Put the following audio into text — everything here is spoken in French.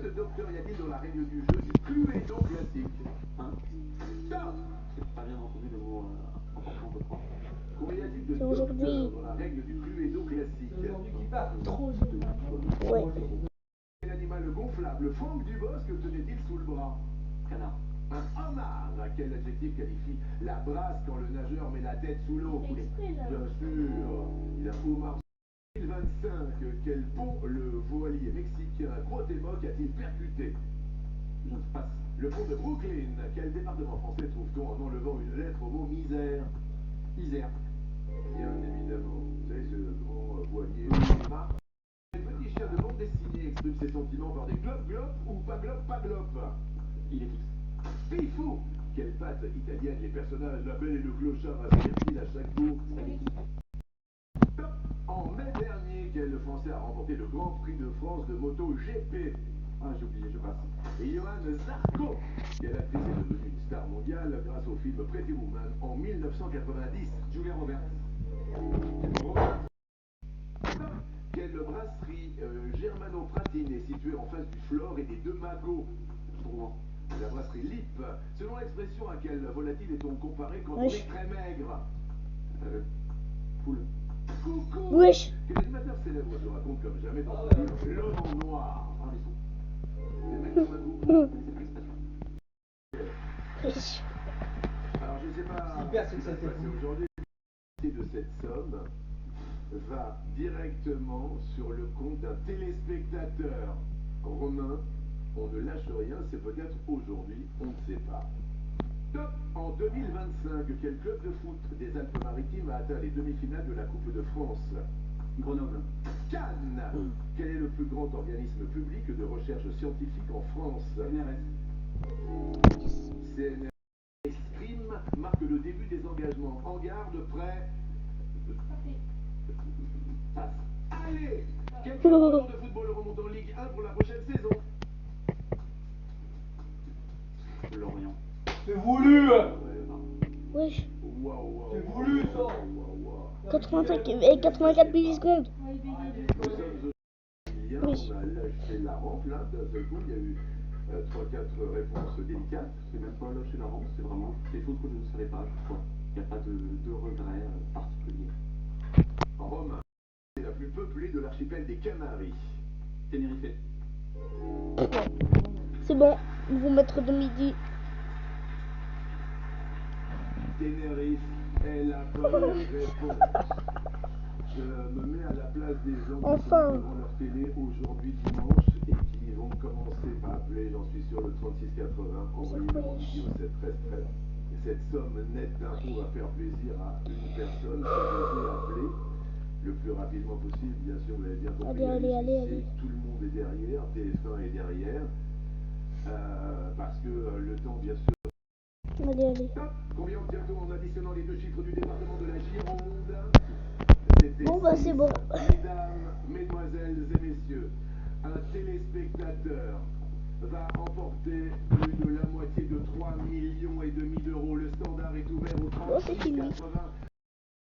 de docteur y a-t-il dans la règle du jeu du Cluedo classique? Hein? Stop! J'ai pas bien entendu le mot important, je crois. Combien y a-t-il de C'est docteurs aujourd'hui. dans la règle du Cluedo classique? Aujourd'hui qui part. Trop ouais. Quel animal gonflable Franck Dubosc tenait-il sous le bras? Canard. Un homard. Quel adjectif qualifie la brasse quand le nageur met la tête sous l'eau? Bien sûr. Il a homard. 2025, quel pont le voilier mexicain Cuauhtémoc a-t-il percuté? Je passe. Le pont de Brooklyn. Quel département français trouve-t-on en enlevant une lettre au mot misère? Isère. Bien évidemment. Vous savez, ce grand voilier marque. Le petit chien de bande dessinée exprime ses sentiments par des glop-glop ou pas glop? Il est fixe. Pifou. Quelle patte italienne les personnages La Belle et le Clochard aspirent-ils à chaque tour? Top. En mai dernier, quel Français a remporté le Grand Prix de France de moto GP? Ah, j'ai oublié, je passe. Et Johan Zarco, quelle actrice est devenue une star mondiale grâce au film Pretty Woman en 1990? Julia Roberts. Quelle brasserie germano-pratine est située en face du Flore et des deux Magots? Rouen. La brasserie Lippe. Selon l'expression, à quel volatile est-on comparé quand on est très maigre? Poule. Coucou. Wesh. Quel animateur célèbre se raconte comme jamais dans son livre L'homme en noir? Ah, les sons. Les mecs comme un coup. Vous connaissez l'expression. Wesh. Alors je sais pas Super ce qui va se succès. passer aujourd'hui. De cette somme va directement sur le compte d'un téléspectateur. Romain, on ne lâche rien, c'est peut-être aujourd'hui, on ne sait pas. Top. En 2025, quel club de foot des Alpes-Maritimes a atteint les demi-finales de la Coupe de France? Grenoble. Cannes. Quel est le plus grand organisme public de recherche scientifique en France? NRS. CNRS. Exprime marque le début des engagements. En garde, prêt. Passe. Allez. Quel club de football remonte en Ligue 1 pour la prochaine saison? Lorient. C'est voulu. Wesh. Waouh. C'est voulu ça. 85 et 84 millisecondes. On a lâché la rampe là, d'un seul coup, il y a eu 3-4 réponses délicates. C'est même pas lâcher la rampe, c'est vraiment des choses que je ne savais pas, je crois. Il n'y a pas de regret particulier. Rome est la plus peuplée de l'archipel des Canaries. Tenerife. C'est bon, ils vont mettre de midi. Tenerife est la bonne réponse. Je me mets à la place des gens qui Enfin. sont devant leur télé aujourd'hui dimanche et qui vont commencer à appeler, j'en suis sûr, le 3680, envoyez-moi une vidéo 71313. Et cette somme nette d'impôts va faire plaisir à une personne que je vais appeler le plus rapidement possible. Bien sûr, vous allez bien compris, Allez. tout le monde est derrière, TF1 est derrière, parce que le temps, bien sûr. Allez. Top. Combien obtient-on en additionnant les deux chiffres du département de la Gironde? Bon bah c'est bon. Mesdames, mesdemoiselles et messieurs, un téléspectateur va emporter plus de la moitié de 3,5 millions d'euros. Le standard est ouvert au Oh, c'est fini. 3680.